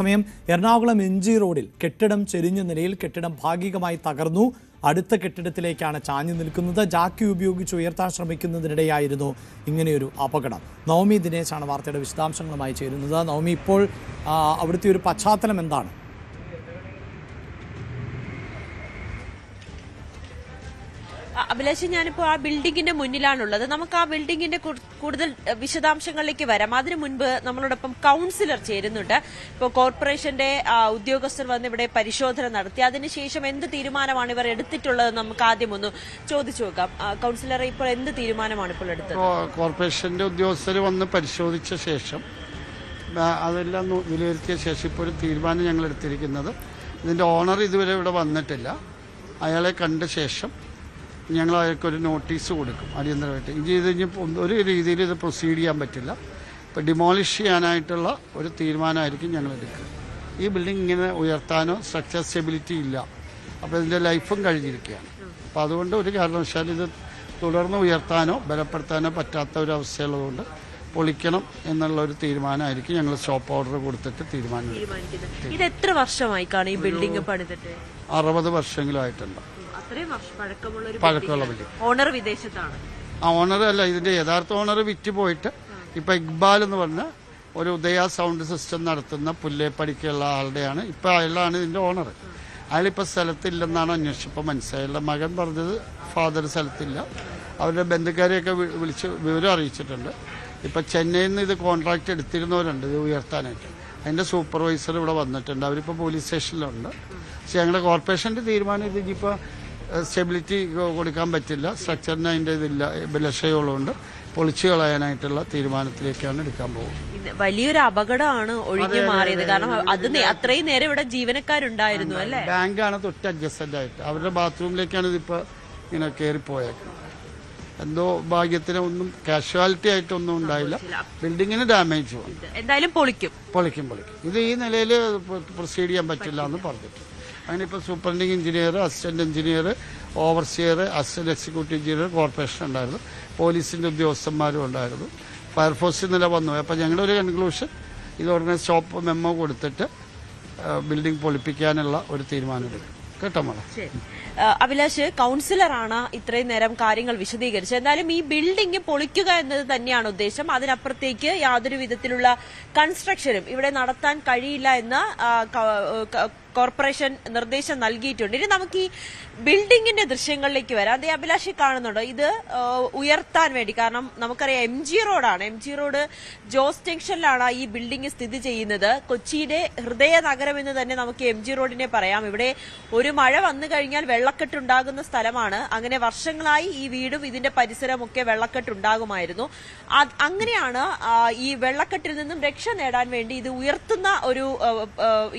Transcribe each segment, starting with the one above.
സമയം എറണാകുളം MG റോഡിൽ കെട്ടിടം ചെരിഞ്ഞ നിലയിൽ കെട്ടിടം ഭാഗികമായി തകർന്നു. അടുത്ത കെട്ടിടത്തിലേക്കാണ് ചാഞ്ഞു നിൽക്കുന്നത്. ജാക്കി ഉപയോഗിച്ച് ഉയർത്താൻ ശ്രമിക്കുന്നതിനിടെയായിരുന്നു ഇങ്ങനെയൊരു അപകടം. നവമി ദിനേശാണ് വാർത്തയുടെ വിശദാംശങ്ങളുമായി ചേരുന്നത്. നവമി, ഇപ്പോൾ അവിടുത്തെ ഒരു പശ്ചാത്തലം എന്താണ്? അഭിലാഷ്, ഞാനിപ്പോൾ ആ ബിൽഡിംഗിന്റെ മുന്നിലാണുള്ളത്. നമുക്ക് ആ ബിൽഡിംഗിന്റെ കൂടുതൽ വിശദാംശങ്ങളിലേക്ക് വരാം. അതിനു മുൻപ് നമ്മളോടൊപ്പം കൌൺസിലർ ചേരുന്നുണ്ട്. ഇപ്പോൾ കോർപ്പറേഷന്റെ ഉദ്യോഗസ്ഥർ വന്ന് ഇവിടെ പരിശോധന നടത്തി. അതിനുശേഷം എന്ത് തീരുമാനമാണ് ഇവർ എടുത്തിട്ടുള്ളത് നമുക്ക് ആദ്യം ഒന്ന് ചോദിച്ചു നോക്കാം. കൌൺസിലർ, ഇപ്പോൾ എന്ത് തീരുമാനമാണ് ഇപ്പോൾ എടുത്തത്? കോർപ്പറേഷന്റെ ഉദ്യോഗസ്ഥർ വന്ന് പരിശോധിച്ച ശേഷം അതെല്ലാം വിലയിരുത്തിയ ശേഷം ഇപ്പോൾ ഒരു തീരുമാനം ഞങ്ങൾ എടുത്തിരിക്കുന്നത്, ഇതിന്റെ ഓണർ ഇതുവരെ ഇവിടെ വന്നിട്ടില്ല. അയാളെ കണ്ട ശേഷം ഞങ്ങൾ അയാൾക്കൊരു നോട്ടീസ് കൊടുക്കും അടിയന്തരമായിട്ട്. ഇത് ഒരു രീതിയിൽ ഇത് പ്രൊസീഡ് ചെയ്യാൻ പറ്റില്ല. ഇപ്പോൾ ഡിമോളിഷ് ചെയ്യാനായിട്ടുള്ള ഒരു തീരുമാനമായിരിക്കും ഞങ്ങൾ എടുക്കുക. ഈ ബിൽഡിംഗ് ഇങ്ങനെ ഉയർത്താനോ സ്ട്രക്ചർ സ്റ്റെബിലിറ്റി ഇല്ല. അപ്പോൾ ഇതിൻ്റെ ലൈഫും കഴിഞ്ഞിരിക്കുകയാണ്. അപ്പോൾ അതുകൊണ്ട് ഒരു കാരണവശാലും ഇത് തുടർന്ന് ഉയർത്താനോ ബലപ്പെടുത്താനോ പറ്റാത്ത ഒരു അവസ്ഥയുള്ളതുകൊണ്ട് പൊളിക്കണം എന്നുള്ള ഒരു തീരുമാനമായിരിക്കും ഞങ്ങൾ സ്റ്റോപ്പ് ഓർഡർ കൊടുത്തിട്ട് തീരുമാനിക്കുന്നത്. ഇത് എത്ര വർഷമായി കാണും ഈ ബിൽഡിംഗ് പണിതിട്ട്? 60 വർഷങ്ങളായിട്ടുണ്ട്. പഴക്കമുള്ള ബിൽഡിംഗ്. ഓണർ വിദേശത്താണ്? ഓണർ അല്ല, ഇതിന്റെ യഥാർത്ഥ ഓണർ വിറ്റ് പോയിട്ട് ഇപ്പൊ ഇക്ബാൽ എന്ന് പറഞ്ഞ ഒരു ഉദയ സൗണ്ട് സിസ്റ്റം നടത്തുന്ന പുല്ലേപ്പടിക്കുള്ള ആളുടെയാണ് ഇപ്പൊ. അയാളാണ് ഇതിന്റെ ഓണർ. അയാളിപ്പോ സ്ഥലത്തില്ലെന്നാണ് അന്വേഷിച്ചപ്പോൾ മനസ്സിലായുള്ള. മകൻ പറഞ്ഞത് ഫാദർ സ്ഥലത്തില്ല. അവരുടെ ബന്ധുക്കാരെയൊക്കെ വിളിച്ച് വിവരം അറിയിച്ചിട്ടുണ്ട്. ഇപ്പൊ ചെന്നൈയിൽ നിന്ന് ഇത് കോൺട്രാക്ട് എടുത്തിരുന്നവരുണ്ട് ഇത് ഉയർത്താനായിട്ട്. അതിന്റെ സൂപ്പർവൈസർ ഇവിടെ വന്നിട്ടുണ്ട്. അവരിപ്പോൾ പോലീസ് സ്റ്റേഷനിലുണ്ട്. പക്ഷെ ഞങ്ങളുടെ കോർപ്പറേഷന്റെ തീരുമാനം ഇത് ഇനിയിപ്പോൾ സ്റ്റെബിലിറ്റി കൊടുക്കാൻ പറ്റില്ല, സ്ട്രക്ചറിന് അതിൻ്റെ ഇതില്ല, ബലക്ഷയമുള്ളതുകൊണ്ട് പൊളിച്ചു കളയാനായിട്ടുള്ള തീരുമാനത്തിലേക്കാണ് എടുക്കാൻ പോകുന്നത്. വലിയൊരു അപകടമാണ് ഒഴിഞ്ഞു മാറിയത്. കാരണം അത് അത്രയും നേരം ഇവിടെ ജീവനക്കാരുണ്ടായിരുന്നു അല്ലേ? ബാങ്കാണ് തൊട്ട് അഡ്ജസ്റ്റന്റ് ആയിട്ട്. അവരുടെ ബാത്റൂമിലേക്കാണ് ഇതിപ്പോൾ ഇങ്ങനെ കയറിപ്പോയേക്കുന്നത്. എന്തോ ഭാഗ്യത്തിന് ഒന്നും കാഷ്വാലിറ്റി ആയിട്ടൊന്നും ഉണ്ടായില്ല. ബിൽഡിങ്ങിന് ഡാമേജ് വന്നു. എന്തായാലും പൊളിക്കും. ഇത് ഈ നിലയിൽ പ്രൊസീഡ് ചെയ്യാൻ പറ്റില്ല എന്ന് പറഞ്ഞിട്ട് അങ്ങനെ ഇപ്പോൾ superintending engineer, assistant engineer, overseer, assistant executive engineer corporation ഉണ്ടായിരുന്നു. പോലീസിന്റെ ഉദ്യോഗസ്ഥന്മാരും ഉണ്ടായിരുന്നു. ഫയർഫോഴ്സ് ഇന്നലെ വന്നു. അപ്പോൾ ഞങ്ങളുടെ ഒരു കൺക്ലൂഷൻ, ഇത് ഉടനെ സ്റ്റോപ്പ് മെമ്മോ കൊടുത്തിട്ട് ബിൽഡിംഗ് പൊളിപ്പിക്കാനുള്ള ഒരു തീരുമാനം എടുക്കും. കേട്ടോ മോളെ? അഭിലാഷ്, കൌൺസിലറാണ് ഇത്രയും നേരം കാര്യങ്ങൾ വിശദീകരിച്ചത്. എന്തായാലും ഈ ബിൽഡിംഗ് പൊളിക്കുക എന്നത് തന്നെയാണ് ഉദ്ദേശം. അതിനപ്പുറത്തേക്ക് യാതൊരു വിധത്തിലുള്ള കൺസ്ട്രക്ഷനും ഇവിടെ നടത്താൻ കഴിയില്ല എന്ന് കോർപ്പറേഷൻ നിർദ്ദേശം നൽകിയിട്ടുണ്ട്. ഇനി നമുക്ക് ഈ ബിൽഡിംഗിന്റെ ദൃശ്യങ്ങളിലേക്ക് വരാം. അതേ അഭിലാഷി കാണുന്നുണ്ടോ? ഇത് ഉയർത്താൻ വേണ്ടി, കാരണം നമുക്കറിയാം MG റോഡാണ്. MG റോഡ് ജോസ് ജംഗ്ഷനിലാണ് ഈ ബിൽഡിംഗ് സ്ഥിതി ചെയ്യുന്നത്. കൊച്ചിയുടെ ഹൃദയ നഗരം എന്ന് തന്നെ നമുക്ക് MG റോഡിനെ പറയാം. ഇവിടെ ഒരു മഴ വന്നു കഴിഞ്ഞാൽ വെള്ളക്കെട്ടുണ്ടാകുന്ന സ്ഥലമാണ്. അങ്ങനെ വർഷങ്ങളായി ഈ വീടും ഇതിന്റെ പരിസരമൊക്കെ വെള്ളക്കെട്ടുണ്ടാകുമായിരുന്നു. അങ്ങനെയാണ് ഈ വെള്ളക്കെട്ടിൽ നിന്നും രക്ഷ നേടാൻ വേണ്ടി ഇത് ഉയർത്തുന്ന ഒരു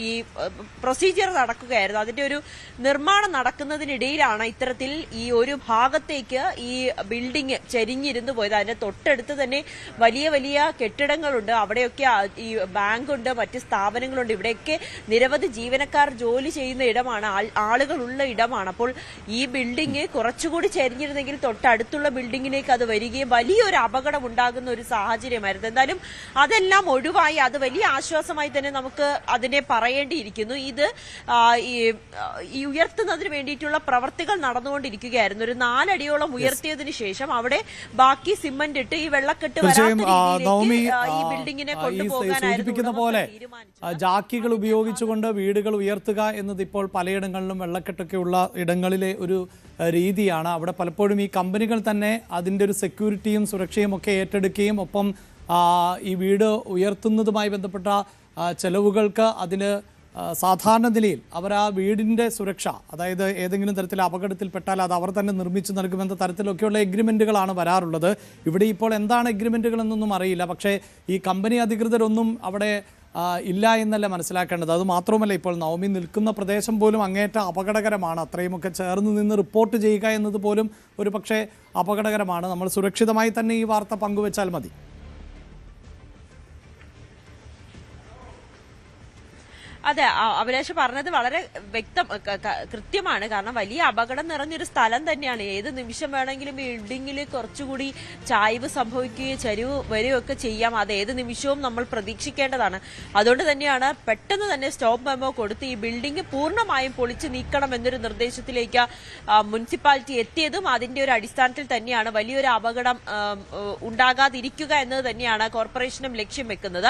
ഈ പ്രൊസീജിയർ നടക്കുകയായിരുന്നു. അതിന്റെ ഒരു നിർമ്മാണം നടക്കുന്നതിനിടയിലാണ് ഇത്തരത്തിൽ ഈ ഒരു ഭാഗത്തേക്ക് ഈ ബിൽഡിംഗ് ചെരിഞ്ഞിരുന്നു പോയത്. അതിന്റെ തൊട്ടടുത്ത് തന്നെ വലിയ വലിയ കെട്ടിടങ്ങളുണ്ട്. അവിടെയൊക്കെ ഈ ബാങ്കുണ്ട്, മറ്റ് സ്ഥാപനങ്ങളുണ്ട്. ഇവിടെയൊക്കെ നിരവധി ജീവനക്കാർ ജോലി ചെയ്യുന്ന ഇടമാണ്, ആളുകളുള്ള ഇടമാണ്. അപ്പോൾ ഈ ബിൽഡിംഗ് കുറച്ചുകൂടി ചെരിഞ്ഞിരുന്നെങ്കിൽ തൊട്ടടുത്തുള്ള ബിൽഡിംഗിലേക്ക് അത് വരികയും വലിയൊരു അപകടം ഉണ്ടാകുന്ന ഒരു സാഹചര്യമായിരുന്നു. എന്തായാലും അതെല്ലാം ഒഴിവായി. അത് വലിയ ആശ്വാസമായി തന്നെ നമുക്ക് അതിനെ പറയേണ്ടിയിരിക്കുന്നു. ഇത് ഈ ഉയർത്തുന്നതിന് വേണ്ടിയിട്ടുള്ള പ്രവർത്തികൾ നടന്നുകൊണ്ടിരിക്കുകയായിരുന്നു. ഒരു 4 അടിയോളം ഉയർത്തിയതിനു ശേഷം അവിടെ ബാക്കി സിമന്റ് ഇട്ട് ഈ വെള്ളക്കെട്ട് ഈ ബിൽഡിങ്ങിനെ സൂചിപ്പിക്കുന്ന പോലെ ജാക്കികൾ ഉപയോഗിച്ചുകൊണ്ട് വീടുകൾ ഉയർത്തുക എന്നത് ഇപ്പോൾ പലയിടങ്ങളിലും വെള്ളക്കെട്ടൊക്കെ ഉള്ള ഇടങ്ങളിലെ ഒരു രീതിയാണ്. അവിടെ പലപ്പോഴും ഈ കമ്പനികൾ തന്നെ അതിൻ്റെ ഒരു സെക്യൂരിറ്റിയും സുരക്ഷയും ഒക്കെ ഏറ്റെടുക്കുകയും ഒപ്പം ഈ വീട് ഉയർത്തുന്നതുമായി ബന്ധപ്പെട്ട ചെലവുകൾക്ക് അതിന് സാധാരണ നിലയിൽ അവർ ആ വീടിൻ്റെ സുരക്ഷ, അതായത് ഏതെങ്കിലും തരത്തിൽ അപകടത്തിൽപ്പെട്ടാൽ അത് അവർ തന്നെ നിർമ്മിച്ചു നൽകുമെന്ന തരത്തിലൊക്കെയുള്ള എഗ്രിമെൻറ്റുകളാണ് വരാറുള്ളത്. ഇവിടെ ഇപ്പോൾ എന്താണ് എഗ്രിമെൻറ്റുകൾ എന്നൊന്നും അറിയില്ല. പക്ഷേ ഈ കമ്പനി അധികൃതരൊന്നും അവിടെ ഇല്ല എന്നല്ല മനസ്സിലാക്കേണ്ടത്. അത് മാത്രമല്ല, ഇപ്പോൾ നവമി നിൽക്കുന്ന പ്രദേശം പോലും അങ്ങേറ്റ അപകടകരമാണ്. അത്രയുമൊക്കെ ചേർന്ന് നിന്ന് റിപ്പോർട്ട് ചെയ്യുക എന്നത് പോലും ഒരു പക്ഷേ അപകടകരമാണ്. നമ്മൾ സുരക്ഷിതമായി തന്നെ ഈ വാർത്ത പങ്കുവച്ചാൽ മതി. അതെ, അഭിലാഷ് പറഞ്ഞത് വളരെ കൃത്യമാണ്. കാരണം വലിയ അപകടം നിറഞ്ഞൊരു സ്ഥലം തന്നെയാണ്. ഏത് നിമിഷം വേണമെങ്കിലും ബിൽഡിംഗിൽ കുറച്ചുകൂടി ചായ്വ് സംഭവിക്കുകയോ ചരിവ് വരികയൊക്കെ ചെയ്യാം. അത് ഏത് നിമിഷവും നമ്മൾ പ്രതീക്ഷിക്കേണ്ടതാണ്. അതുകൊണ്ട് തന്നെയാണ് പെട്ടെന്ന് തന്നെ സ്റ്റോപ്പ് മെമ്മോ കൊടുത്ത് ഈ ബിൽഡിംഗ് പൂർണ്ണമായും പൊളിച്ചു നീക്കണം എന്നൊരു നിർദ്ദേശത്തിലേക്ക് മുനിസിപ്പാലിറ്റി എത്തിയതും അതിന്റെ ഒരു അടിസ്ഥാനത്തിൽ തന്നെയാണ് വലിയൊരു അപകടം ഉണ്ടാകാതിരിക്കുക എന്നത് തന്നെയാണ് കോർപ്പറേഷനും ലക്ഷ്യം വെക്കുന്നത്.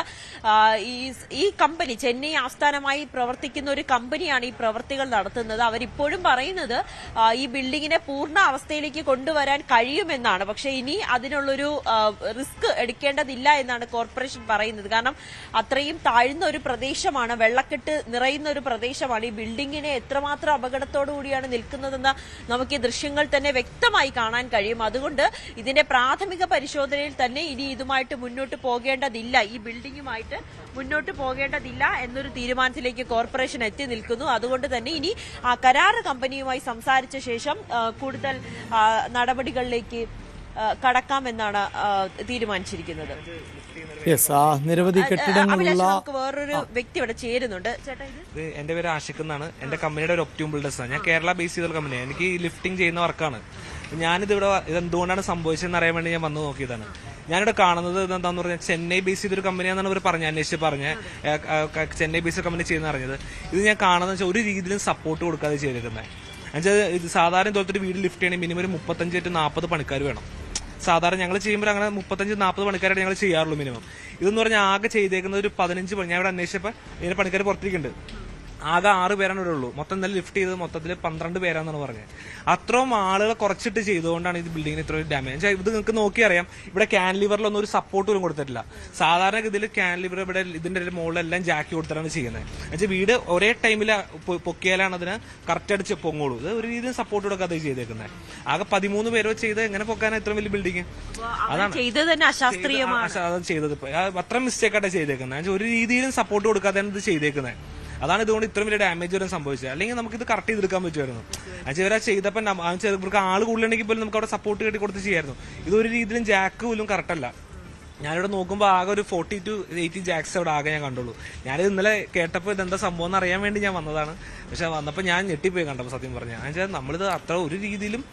ഈ കമ്പനി ചെന്നൈ ആസ്ഥാനമായി പ്രവർത്തിക്കുന്ന ഒരു കമ്പനിയാണ് ഈ പ്രവർത്തികൾ നടത്തുന്നത്. അവരിപ്പോഴും പറയുന്നത് ഈ ബിൽഡിങ്ങിനെ പൂർണ്ണ അവസ്ഥയിലേക്ക് കൊണ്ടുവരാൻ കഴിയുമെന്നാണ്. പക്ഷെ ഇനി അതിനുള്ളൊരു റിസ്ക് എടുക്കേണ്ടതില്ല എന്നാണ് കോർപ്പറേഷൻ പറയുന്നത്. കാരണം അത്രയും താഴ്ന്ന ഒരു പ്രദേശമാണ്, വെള്ളക്കെട്ട് നിറയുന്ന ഒരു പ്രദേശമാണ്. ഈ ബിൽഡിങ്ങിനെ എത്രമാത്രം അപകടത്തോടു കൂടിയാണ് നിൽക്കുന്നതെന്ന് നമുക്ക് ഈ ദൃശ്യങ്ങൾ തന്നെ വ്യക്തമായി കാണാൻ കഴിയും. അതുകൊണ്ട് ഇതിന്റെ പ്രാഥമിക പരിശോധനയിൽ തന്നെ ഇനി ഇതുമായിട്ട് മുന്നോട്ട് പോകേണ്ടതില്ല, ഈ ബിൽഡിംഗുമായിട്ട് മുന്നോട്ട് പോകേണ്ടതില്ല എന്നൊരു തീരുമാനത്തിലേക്ക് കോർപ്പറേഷൻ എത്തി നിൽക്കുന്നു. അതുകൊണ്ട് തന്നെ ഇനി ആ കരാർ കമ്പനിയുമായി സംസാരിച്ച ശേഷം കൂടുതൽ നടപടികളിലേക്ക് കടക്കാമെന്നാണ് തീരുമാനിച്ചിരിക്കുന്നത്. നിരവധി കെട്ടിടങ്ങളുള്ള വേറൊരു വ്യക്തി ഇവിടെ ചേരുന്നുണ്ട്. ചേട്ടാ, ഇത് എന്റെ പേര് ആഷിഖ് എന്നാണ്. എന്റെ കമ്പനിയുടെ ഒരു ഒപ്റ്റിയം ബിൽഡേഴ്സ് ആണ്. ഞാൻ കേരള ബേസ് ചെയ്ത കമ്പനിയാണ്. എനിക്ക് ലിഫ്റ്റിംഗ് ചെയ്യുന്ന വർക്കാണ്. ഞാനിതിവിടെ ഇതെന്തുകൊണ്ടാണ് സംഭവിച്ചതെന്ന് അറിയാൻ വേണ്ടി ഞാൻ വന്നു നോക്കിയതാണ്. ഞാനിവിടെ കാണുന്നത് എന്താന്ന് പറഞ്ഞാൽ ചെന്നൈ ബേസ് ചെയ്തൊരു കമ്പനിയാണെന്നാണ് ഇവർ അന്വേഷിച്ച് ചെന്നൈ ബേസ് കമ്പനി ചെയ്യുന്ന അറിഞ്ഞത്. ഇത് ഞാൻ കാണുന്നത് വെച്ചാൽ ഒരു രീതിയിലും സപ്പോർട്ട് കൊടുക്കാതെ ചെയ്തിരിക്കുന്നത്. എന്നുവെച്ചാൽ ഇത് സാധാരണ ഇതുപോലത്തെ വീട് ലിഫ്റ്റ് ചെയ്യണമെങ്കിൽ മിനിമം ഒരു 35 to 40 പണിക്കാർ വേണം. സാധാരണ ഞങ്ങൾ ചെയ്യുമ്പോൾ അങ്ങനെ 35-40 പണിക്കാരായിട്ട് ഞങ്ങൾ ചെയ്യാറുള്ളൂ മിനിമം. ഇതെന്ന് പറഞ്ഞാൽ ആകെ ചെയ്തേക്കുന്നത് ഒരു 15 പണി. ഞാൻ ഇവിടെ അന്വേഷിച്ചപ്പോൾ ഇതിന് പണിക്കാർ പുറത്തേക്കുണ്ട്. ആകെ 6 പേരാണ് ഇവിടെ ഉള്ളൂ. മൊത്തം ഇന്നലെ ലിഫ്റ്റ് ചെയ്തത് മൊത്തത്തിൽ 12 പേരാന്നാണ് പറഞ്ഞത്. അത്രയും ആളുകളെ കുറച്ചിട്ട് ചെയ്തുകൊണ്ടാണ് ഇത് ബിൽഡിങ്ങിന് ഇത്രയും ഡാമേജ്. ഇത് നിങ്ങൾക്ക് നോക്കിയറിയാം, ഇവിടെ ക്യാൻലിവറിലൊന്നും ഒരു സപ്പോർട്ട് പോലും കൊടുത്തിട്ടില്ല. സാധാരണ ഇതിൽ ക്യാൻലിവർ ഇവിടെ ഇതിന്റെ മുകളിലെല്ലാം ജാക്കി കൊടുത്തിട്ടാണ് ചെയ്യുന്നത്. എന്നുവെച്ചാൽ വീട് ഒരേ ടൈമിൽ പൊക്കിയാലാണ് അതിന് കറക്റ്റ് അടിച്ച് പൊങ്ങുള്ളൂ. ഇത് ഒരു രീതിയിൽ സപ്പോർട്ട് കൊടുക്കാതെ ചെയ്തേക്കുന്നത്. ആകെ 13 പേരോ ചെയ്ത് എങ്ങനെ പൊക്കാനാ ഇത്രയും വലിയ ബിൽഡിങ്? അതാണ് ചെയ്തത്. അത്ര മിസ്റ്റേക്കായിട്ടാണ് ചെയ്തേക്കുന്നത്. ഒരു രീതിയിലും സപ്പോർട്ട് കൊടുക്കാതെയാണ് ഇത് ചെയ്തേക്കുന്നത്. അതാണ് ഇതുകൊണ്ട് ഇത്രയും വലിയ ഡാമേജ് വരെ സംഭവിച്ചത്. അല്ലെങ്കിൽ നമുക്ക് ഇത് കറക്റ്റ് ചെയ്തെടുക്കാൻ പറ്റുമായിരുന്നു. ഇവരെ ചെയ്തപ്പോൾ ഇവർക്ക് ആൾ കൂടുതലുണ്ടെങ്കിൽ പോലും നമുക്ക് അവിടെ സപ്പോർട്ട് കെട്ടി കൊടുത്ത് ചെയ്യായിരുന്നു. ഇതൊരു രീതിയിലും ജാക്ക് പോലും കറക്റ്റ് അല്ല. ഞാനിവിടെ നോക്കുമ്പോൾ ആകെ ഒരു 40 to 80 ജാക്സ് അവിടെ ആകെ ഞാൻ കണ്ടുള്ളൂ. ഞാനിത് ഇന്നലെ കേട്ടപ്പോൾ ഇതെന്താ സംഭവം എന്ന് അറിയാൻ വേണ്ടി ഞാൻ വന്നതാണ്. പക്ഷെ വന്നപ്പോൾ ഞാൻ ഞെട്ടിപ്പോയി കണ്ടപ്പോൾ സത്യം പറഞ്ഞാൽ. എന്നുവെച്ചാൽ നമ്മളിത് അത്ര ഒരു രീതിയിലും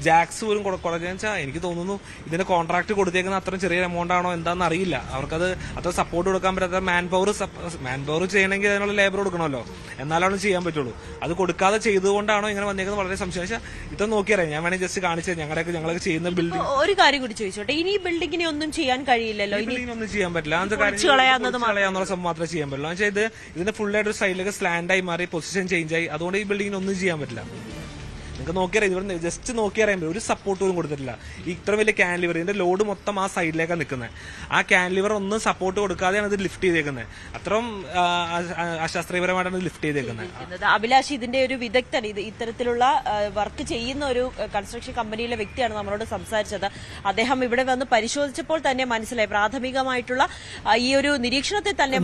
ജാക്സ് പോലും കുറഞ്ഞാൽ വെച്ചാൽ എനിക്ക് തോന്നുന്നു ഇതിന്റെ കോൺട്രാക്ട് കൊടുത്തേക്കുന്ന അത്ര ചെറിയ എമൗണ്ട് ആണോ എന്താണെന്ന് അറിയില്ല. അവർക്കത് അത്ര സപ്പോർട്ട് കൊടുക്കാൻ പറ്റാത്ത മാൻ പവർ ചെയ്യണമെങ്കിൽ അതിനുള്ള ലേബർ കൊടുക്കണമല്ലോ, എന്നാലാണ് ചെയ്യാൻ പറ്റുള്ളൂ. അത് കൊടുക്കാതെ ചെയ്തുകൊണ്ടാണോ ഇങ്ങനെ വന്നേക്കുന്നത് വളരെ സംശയം. പക്ഷേ ഇത് നോക്കിയറിയാം, ഞാൻ വേണമെങ്കിൽ ജസ്റ്റ് കാണിച്ചത് ഞങ്ങളൊക്കെ ചെയ്യുന്ന ബിൽഡിംഗ്. ഒരു കാര്യം കൂടി ചോദിച്ചോട്ടെ, ഇനി ബിൽഡിങ്ങിനെ ഒന്നും ചെയ്യാൻ കഴിയില്ലല്ലോ, ഒന്നും ചെയ്യാൻ പറ്റില്ല. അങ്ങനത്തെ കളയാന്നുള്ള സംഭവം മാത്രമേ ചെയ്യാൻ പറ്റുള്ളൂ. എന്നുവെച്ചാൽ ഇത് ഇതിന്റെ ഫുൾ ആയിട്ട് ഒരു സൈഡിലേക്ക് സ്ലാൻഡ് ആയി മാറി പൊസിഷൻ ചേഞ്ച് ആയി. അതുകൊണ്ട് ഈ ബിൽഡിങ്ങിന് ഒന്നും ചെയ്യാൻ പറ്റില്ല. നിങ്ങൾക്ക് നോക്കിയറിയാം, ഇവിടെ ജസ്റ്റ് നോക്കിയറിയാൻ ഒരു സപ്പോർട്ട് പോലും കൊടുത്തിട്ടില്ല. ഇത്ര വലിയ ക്യാൻലിവർ, ഇതിന്റെ ലോഡ് മൊത്തം ആ സൈഡിലേക്കാണ് നിൽക്കുന്നത്. ആ ക്യാൻലിവർ ഒന്നും സപ്പോർട്ട് കൊടുക്കാതെയാണ് ഇത് ലിഫ്റ്റ് ചെയ്തേക്കുന്നത്. അത്രയും അശാസ്ത്രീയപരമായിട്ടാണ് ഇത് ലിഫ്റ്റ് ചെയ്തേക്കുന്നത്. അഭിലാഷ് ഇതിന്റെ ഒരു വിദഗ്ധൻ, ഇത്തരത്തിലുള്ള വർക്ക് ചെയ്യുന്ന ഒരു കൺസ്ട്രക്ഷൻ കമ്പനിയിലെ വ്യക്തിയാണ് നമ്മളോട് സംസാരിച്ചത്. അദ്ദേഹം ഇവിടെ വന്ന് പരിശോധിച്ചപ്പോൾ തന്നെ മനസ്സിലായി, പ്രാഥമികമായിട്ടുള്ള ഈ ഒരു നിരീക്ഷണത്തെ തന്നെ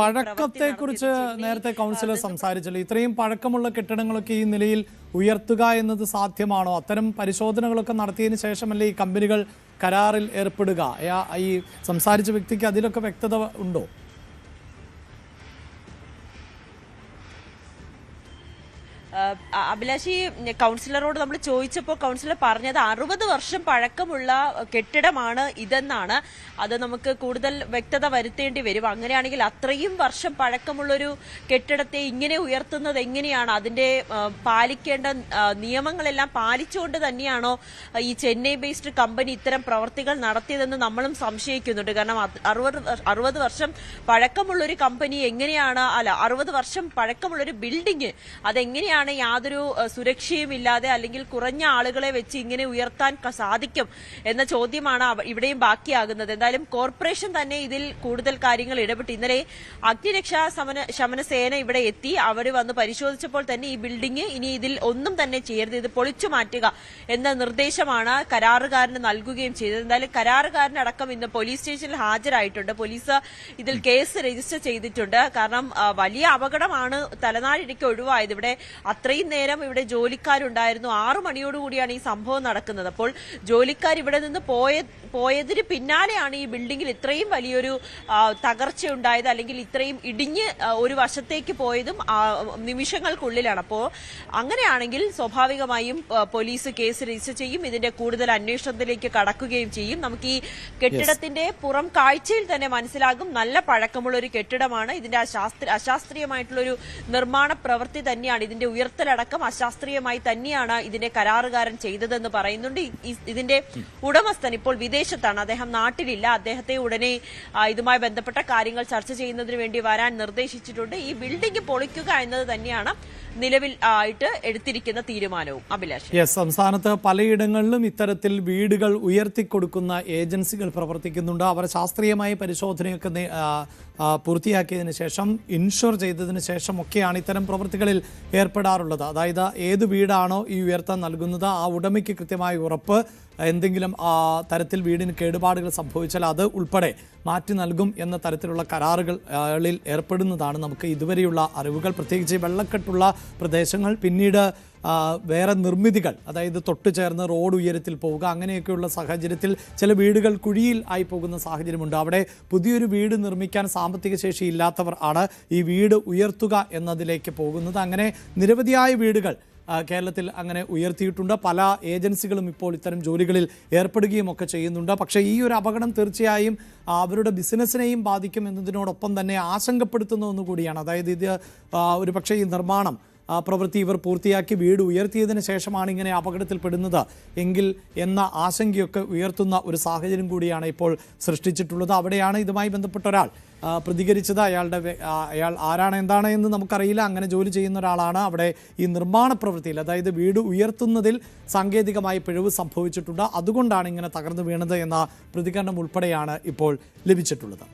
പഴക്കത്തെ കുറിച്ച് നേരത്തെ കൗൺസിലർ സംസാരിച്ചല്ലോ. ഇത്രയും പഴക്കമുള്ള കെട്ടിടങ്ങളൊക്കെ ഈ നിലയിൽ ഉയർത്തുക എന്നത് സാധ്യമാണോ? അത്തരം പരിശോധനകളൊക്കെ നടത്തിയതിന് ശേഷമല്ലേ ഈ കമ്പനികൾ കരാറിൽ ഏർപ്പെടുക? ഈ സംസാരിച്ച വ്യക്തിക്ക് അതിലൊക്കെ വ്യക്തത ഉണ്ടോ? അഭിലാഷി, കൗൺസിലറോട് നമ്മൾ ചോദിച്ചപ്പോൾ കൗൺസിലർ പറഞ്ഞത് 60 വർഷം പഴക്കമുള്ള കെട്ടിടമാണ് ഇതെന്നാണ്. അത് നമുക്ക് കൂടുതൽ വ്യക്തത വരുത്തേണ്ടി വരും. അങ്ങനെയാണെങ്കിൽ അത്രയും വർഷം പഴക്കമുള്ളൊരു കെട്ടിടത്തെ ഇങ്ങനെ ഉയർത്തുന്നത് എങ്ങനെയാണ്? അതിന്റെ പാലിക്കേണ്ട നിയമങ്ങളെല്ലാം പാലിച്ചുകൊണ്ട് തന്നെയാണോ ഈ ചെന്നൈ ബേസ്ഡ് കമ്പനി ഇത്തരം പ്രവർത്തികൾ നടത്തിയതെന്ന് നമ്മളും സംശയിക്കുന്നുണ്ട്. കാരണം 60 വർഷം പഴക്കമുള്ളൊരു കമ്പനി എങ്ങനെയാണ്, 60 വർഷം പഴക്കമുള്ളൊരു ബിൽഡിംഗ് അതെങ്ങനെയാണ് യാതൊരു സുരക്ഷയും ഇല്ലാതെ അല്ലെങ്കിൽ കുറഞ്ഞ ആളുകളെ വെച്ച് ഇങ്ങനെ ഉയർത്താൻ സാധിക്കും എന്ന ചോദ്യമാണ് ഇവിടെയും ബാക്കിയാകുന്നത്. എന്തായാലും കോർപ്പറേഷൻ തന്നെ ഇതിൽ കൂടുതൽ കാര്യങ്ങൾ ഇടപെട്ട് ഇന്നലെ അഗ്നിരക്ഷാ ശമന സേന ഇവിടെ എത്തി. അവർ വന്ന് പരിശോധിച്ചപ്പോൾ തന്നെ ഈ ബിൽഡിംഗ് ഇനി ഇതിൽ ഒന്നും തന്നെ ചെയ്യരുത്, ഇത് പൊളിച്ചു മാറ്റുക എന്ന നിർദ്ദേശമാണ് കരാറുകാരന് നൽകുകയും ചെയ്തത്. എന്തായാലും കരാറുകാരനടക്കം ഇന്ന് പോലീസ് സ്റ്റേഷനിൽ ഹാജരായിട്ടുണ്ട്. പോലീസ് ഇതിൽ കേസ് രജിസ്റ്റർ ചെയ്തിട്ടുണ്ട്. കാരണം വലിയ അപകടമാണ് തലനാരിഴയ്ക്ക് ഒഴിവായത്. ഇവിടെ അത്രയും നേരം ഇവിടെ ജോലിക്കാരുണ്ടായിരുന്നു. 6 മണിയോടുകൂടിയാണ് ഈ സംഭവം നടക്കുന്നത്. അപ്പോൾ ജോലിക്കാർ ഇവിടെ നിന്ന് പോയതിന് പിന്നാലെയാണ് ഈ ബിൽഡിംഗിൽ ഇത്രയും വലിയൊരു തകർച്ചയുണ്ടായത്, അല്ലെങ്കിൽ ഇത്രയും ഇടിഞ്ഞ് ഒരു വശത്തേക്ക് പോയതും നിമിഷങ്ങൾക്കുള്ളിലാണ്. അപ്പോൾ അങ്ങനെയാണെങ്കിൽ സ്വാഭാവികമായും പോലീസ് കേസ് രജിസ്റ്റർ ചെയ്യും, ഇതിന്റെ കൂടുതൽ അന്വേഷണത്തിലേക്ക് കടക്കുകയും ചെയ്യും. നമുക്ക് ഈ കെട്ടിടത്തിന്റെ പുറം കാഴ്ചയിൽ തന്നെ മനസ്സിലാകും നല്ല പഴക്കമുള്ള ഒരു കെട്ടിടമാണ്. ഇതിന്റെ അശാസ്ത്രീയമായിട്ടുള്ള ഒരു നിർമ്മാണ പ്രവൃത്തി തന്നെയാണ്, ഇതിന്റെ ഉയർത്തലടക്കം അശാസ്ത്രീയമായി തന്നെയാണ് ഇതിന്റെ കരാറുകാരൻ ചെയ്തതെന്ന് പറയുന്നുണ്ട്. ഇതിന്റെ ഉടമസ്ഥൻ ഇപ്പോൾ വിദേശത്താണ്, അദ്ദേഹം നാട്ടിലില്ല. അദ്ദേഹത്തെ ഉടനെ ഇതുമായി ബന്ധപ്പെട്ട കാര്യങ്ങൾ ചർച്ച ചെയ്യുന്നതിന് വേണ്ടി വരാൻ നിർദ്ദേശിച്ചിട്ടുണ്ട്. ഈ ബിൽഡിംഗ് പൊളിക്കുക എന്നത് തന്നെയാണ് നിലവിൽ ആയിട്ട് എടുത്തിരിക്കുന്ന തീരുമാനവും. അഭിലാഷ്, സംസ്ഥാനത്ത് പലയിടങ്ങളിലും ഇത്തരത്തിൽ വീടുകൾ ഉയർത്തിക്കൊടുക്കുന്ന ഏജൻസികൾ പ്രവർത്തിക്കുന്നുണ്ട്. അവർ ശാസ്ത്രീയമായ പരിശോധനയൊക്കെ പൂർത്തിയാക്കിയതിനു ശേഷം ഇൻഷുർ ചെയ്തതിനു ശേഷമൊക്കെയാണ് ഇത്തരം പ്രവൃത്തികളിൽ ഏർപ്പെടാറുള്ളത്. അതായത് ഏത് വീടാണോ ഈ ഉയർത്താൻ നൽകുന്നത് ആ ഉടമയ്ക്ക് കൃത്യമായ ഉറപ്പ്, എന്തെങ്കിലും തരത്തിൽ വീടിന് കേടുപാടുകൾ സംഭവിച്ചാൽ അത് ഉൾപ്പെടെ മാറ്റി നൽകും എന്ന തരത്തിലുള്ള കരാറുകളിൽ ഏർപ്പെടുന്നതാണ് നമുക്ക് ഇതുവരെയുള്ള അറിവുകൾ. പ്രത്യേകിച്ച് വെള്ളക്കെട്ടുള്ള പ്രദേശങ്ങൾ, പിന്നീട് വേറെ നിർമ്മിതികൾ, അതായത് തൊട്ടു ചേർന്ന് റോഡ് ഉയരത്തിൽ പോവുക, അങ്ങനെയൊക്കെയുള്ള സാഹചര്യത്തിൽ ചില വീടുകൾ കുഴിയിൽ ആയി പോകുന്ന സാഹചര്യമുണ്ട്. അവിടെ പുതിയൊരു വീട് നിർമ്മിക്കാൻ സാമ്പത്തിക ശേഷി ഇല്ലാത്തവർ ആണ് ഈ വീട് ഉയർത്തുക എന്നതിലേക്ക് പോകുന്നത്. അങ്ങനെ നിരവധിയായ വീടുകൾ കേരളത്തിൽ അങ്ങനെ ഉയർത്തിയിട്ടുണ്ട്. പല ഏജൻസികളും ഇപ്പോൾ ഇത്തരം ജോലികളിൽ ഏർപ്പെടുകയും ഒക്കെ ചെയ്യുന്നുണ്ട്. പക്ഷേ ഈ ഒരു അപകടം തീർച്ചയായും അവരുടെ ബിസിനസ്സിനെയും ബാധിക്കും എന്നതിനോടൊപ്പം തന്നെ ആശങ്കപ്പെടുത്തുന്ന ഒന്നുകൂടിയാണ്. അതായത് ഇത് ഒരു പക്ഷേ ഈ നിർമ്മാണം പ്രവൃത്തി ഇവർ പൂർത്തിയാക്കി വീട് ഉയർത്തിയതിന് ശേഷമാണ് ഇങ്ങനെ അപകടത്തിൽപ്പെടുന്നത് എങ്കിൽ എന്ന ആശങ്കയൊക്കെ ഉയർത്തുന്ന ഒരു സാഹചര്യം കൂടിയാണ് ഇപ്പോൾ സൃഷ്ടിച്ചിട്ടുള്ളത്. അവിടെയാണ് ഇതുമായി ബന്ധപ്പെട്ട ഒരാൾ പ്രതികരിച്ചത്. അയാൾ ആരാണ് എന്താണ് എന്ന് നമുക്കറിയില്ല. അങ്ങനെ ജോലി ചെയ്യുന്ന ഒരാളാണ്. അവിടെ ഈ നിർമ്മാണ പ്രവൃത്തിയിൽ, അതായത് വീട് ഉയർത്തുന്നതിൽ സാങ്കേതികമായി പിഴവ് സംഭവിച്ചിട്ടുണ്ട്, അതുകൊണ്ടാണ് ഇങ്ങനെ തകർന്നു വീണത് എന്ന പ്രതികരണം ഉൾപ്പെടെയാണ് ഇപ്പോൾ ലഭിച്ചിട്ടുള്ളത്.